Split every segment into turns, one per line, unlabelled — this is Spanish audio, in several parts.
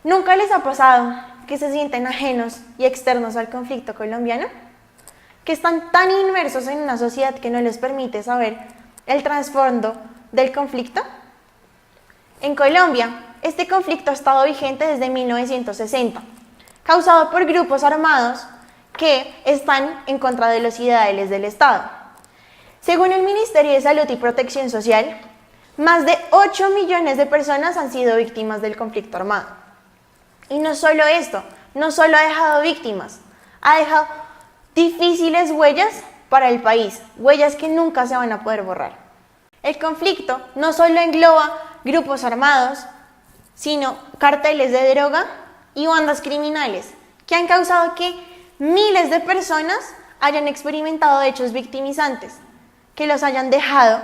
¿Nunca les ha pasado que se sienten ajenos y externos al conflicto colombiano? Que están tan inmersos en una sociedad que no les permite saber el trasfondo del conflicto. En Colombia, este conflicto ha estado vigente desde 1960, causado por grupos armados que están en contra de los ideales del Estado. Según el Ministerio de Salud y Protección Social, más de 8 millones de personas han sido víctimas del conflicto armado. Y no solo esto, no solo ha dejado víctimas, ha dejado difíciles huellas para el país, huellas que nunca se van a poder borrar. El conflicto no solo engloba grupos armados, sino carteles de droga y bandas criminales que han causado que miles de personas hayan experimentado hechos victimizantes, que los hayan dejado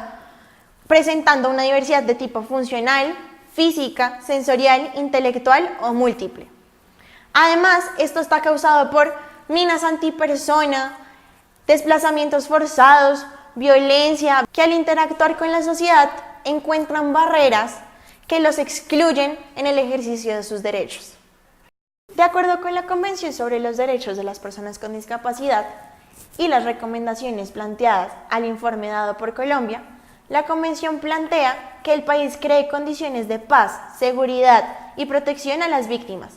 presentando una diversidad de tipo funcional, física, sensorial, intelectual o múltiple. Además, esto está causado por minas antipersona, desplazamientos forzados, violencia, que al interactuar con la sociedad encuentran barreras que los excluyen en el ejercicio de sus derechos. De acuerdo con la Convención sobre los Derechos de las Personas con Discapacidad y las recomendaciones planteadas al informe dado por Colombia, la Convención plantea que el país cree condiciones de paz, seguridad y protección a las víctimas.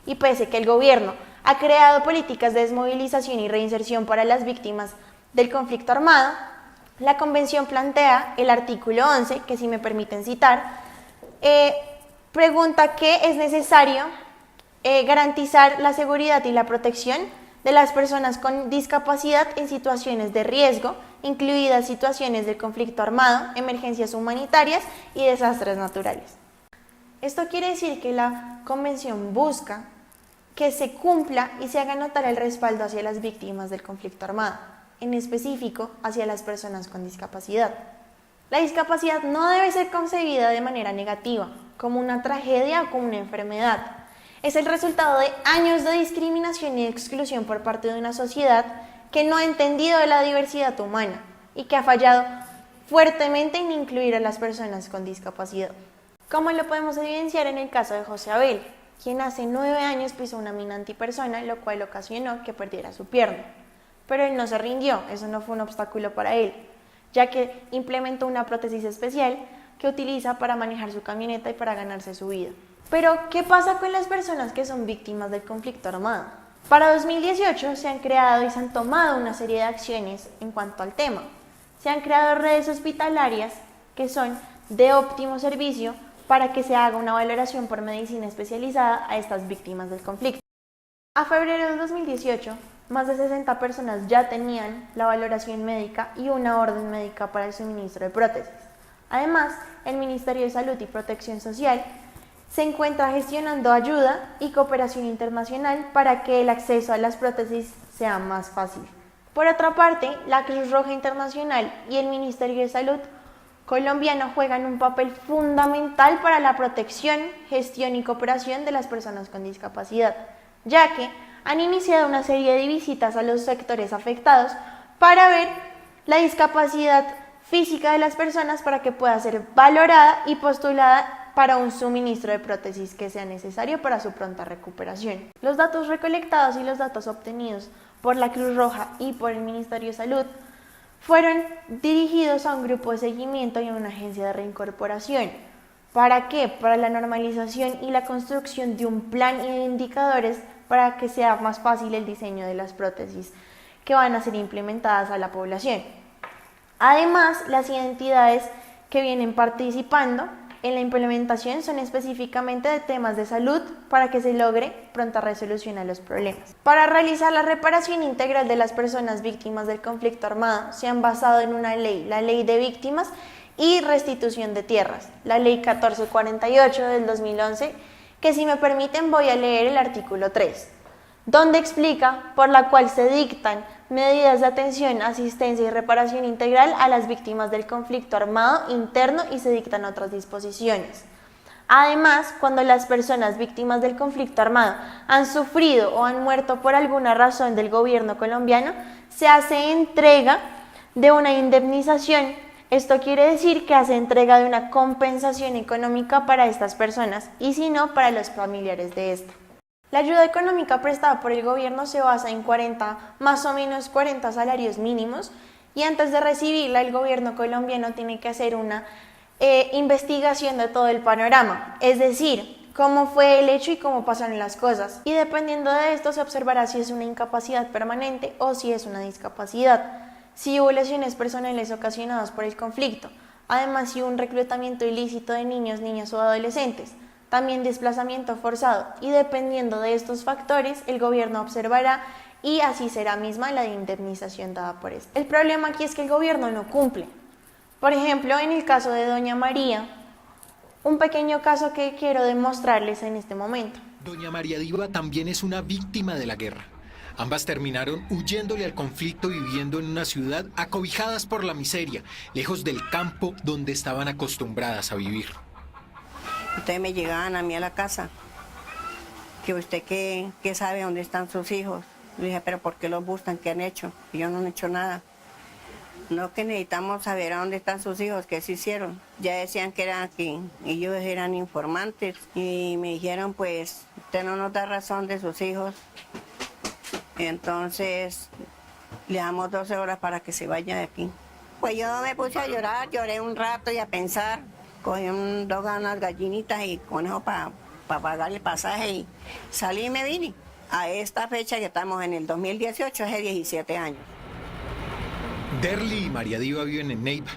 Y pese a que el gobierno ha creado políticas de desmovilización y reinserción para las víctimas del conflicto armado, la Convención plantea el artículo 11, que si me permiten citar, pregunta que es necesario garantizar la seguridad y la protección de las personas con discapacidad en situaciones de riesgo, incluidas situaciones de conflicto armado, emergencias humanitarias y desastres naturales. Esto quiere decir que la Convención busca que se cumpla y se haga notar el respaldo hacia las víctimas del conflicto armado, en específico hacia las personas con discapacidad. La discapacidad no debe ser concebida de manera negativa, como una tragedia o como una enfermedad. Es el resultado de años de discriminación y exclusión por parte de una sociedad que no ha entendido la diversidad humana y que ha fallado fuertemente en incluir a las personas con discapacidad. Como lo podemos evidenciar en el caso de José Abel, quien hace 9 años pisó una mina antipersona, lo cual ocasionó que perdiera su pierna. Pero él no se rindió, eso no fue un obstáculo para él, ya que implementó una prótesis especial que utiliza para manejar su camioneta y para ganarse su vida. Pero, ¿qué pasa con las personas que son víctimas del conflicto armado? Para 2018 se han creado y se han tomado una serie de acciones en cuanto al tema. Se han creado redes hospitalarias que son de óptimo servicio para que se haga una valoración por medicina especializada a estas víctimas del conflicto. A febrero de 2018, más de 60 personas ya tenían la valoración médica y una orden médica para el suministro de prótesis. Además, el Ministerio de Salud y Protección Social se encuentra gestionando ayuda y cooperación internacional para que el acceso a las prótesis sea más fácil. Por otra parte, la Cruz Roja Internacional y el Ministerio de Salud colombiano juegan un papel fundamental para la protección, gestión y cooperación de las personas con discapacidad, ya que han iniciado una serie de visitas a los sectores afectados para ver la discapacidad física de las personas para que pueda ser valorada y postulada para un suministro de prótesis que sea necesario para su pronta recuperación. Los datos recolectados y los datos obtenidos por la Cruz Roja y por el Ministerio de Salud fueron dirigidos a un grupo de seguimiento y a una agencia de reincorporación. ¿Para qué? Para la normalización y la construcción de un plan y de indicadores para que sea más fácil el diseño de las prótesis que van a ser implementadas a la población. Además, las entidades que vienen participando en la implementación son específicamente de temas de salud para que se logre pronta resolución a los problemas. Para realizar la reparación integral de las personas víctimas del conflicto armado se han basado en una ley, la Ley de Víctimas y Restitución de Tierras, la Ley 1448 del 2011, que si me permiten voy a leer el artículo 3, donde explica por la cual se dictan medidas de atención, asistencia y reparación integral a las víctimas del conflicto armado interno y se dictan otras disposiciones. Además, cuando las personas víctimas del conflicto armado han sufrido o han muerto por alguna razón del gobierno colombiano, se hace entrega de una indemnización Esto quiere decir que hace entrega de una compensación económica para estas personas y si no, para los familiares de esta. La ayuda económica prestada por el gobierno se basa en más o menos 40 salarios mínimos y antes de recibirla el gobierno colombiano tiene que hacer una investigación de todo el panorama, es decir, cómo fue el hecho y cómo pasaron las cosas. Y dependiendo de esto se observará si es una incapacidad permanente o si es una discapacidad, si hubo lesiones personales ocasionadas por el conflicto, además si hubo un reclutamiento ilícito de niños, niñas o adolescentes, también desplazamiento forzado, y dependiendo de estos factores el gobierno observará y así será misma la indemnización dada por esto. El problema aquí es que el gobierno no cumple. Por ejemplo, en el caso de doña María, un pequeño caso que quiero demostrarles en este momento.
Doña María Diva también es una víctima de la guerra. Ambas terminaron huyéndole al conflicto y viviendo en una ciudad acobijadas por la miseria, lejos del campo donde estaban acostumbradas a vivir.
Ustedes me llegaban a mí a la casa, que usted qué sabe dónde están sus hijos. Le dije, pero ¿por qué los buscan? ¿Qué han hecho? Y yo no han hecho nada. No, que necesitamos saber a dónde están sus hijos, qué se hicieron. Ya decían que eran aquí, ellos eran informantes y me dijeron, pues, usted no nos da razón de sus hijos. Entonces, le damos 12 horas para que se vaya de aquí. Pues yo me puse a llorar, lloré un rato y a pensar. Cogí unas gallinitas y conejo para pagar el pasaje y salí y me vine. A esta fecha que estamos en el 2018, hace 17 años.
Derly y María Diva viven en Neiva.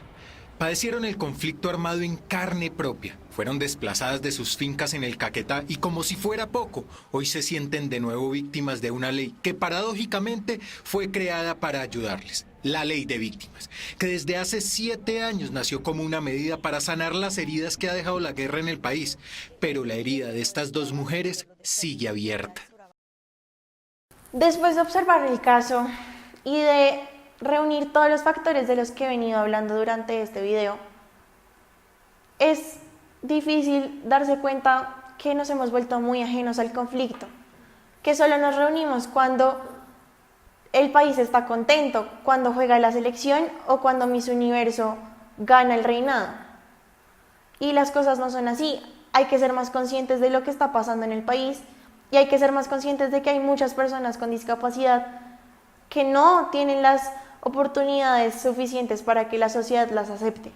Padecieron el conflicto armado en carne propia. Fueron desplazadas de sus fincas en el Caquetá y como si fuera poco, hoy se sienten de nuevo víctimas de una ley que paradójicamente fue creada para ayudarles. La Ley de Víctimas, que desde hace 7 años nació como una medida para sanar las heridas que ha dejado la guerra en el país. Pero la herida de estas dos mujeres sigue abierta.
Después de observar el caso y de reunir todos los factores de los que he venido hablando durante este video, es difícil darse cuenta que nos hemos vuelto muy ajenos al conflicto, que solo nos reunimos cuando el país está contento, cuando juega la selección o cuando Miss Universo gana el reinado. Y las cosas no son así, hay que ser más conscientes de lo que está pasando en el país y hay que ser más conscientes de que hay muchas personas con discapacidad que no tienen las oportunidades suficientes para que la sociedad las acepte.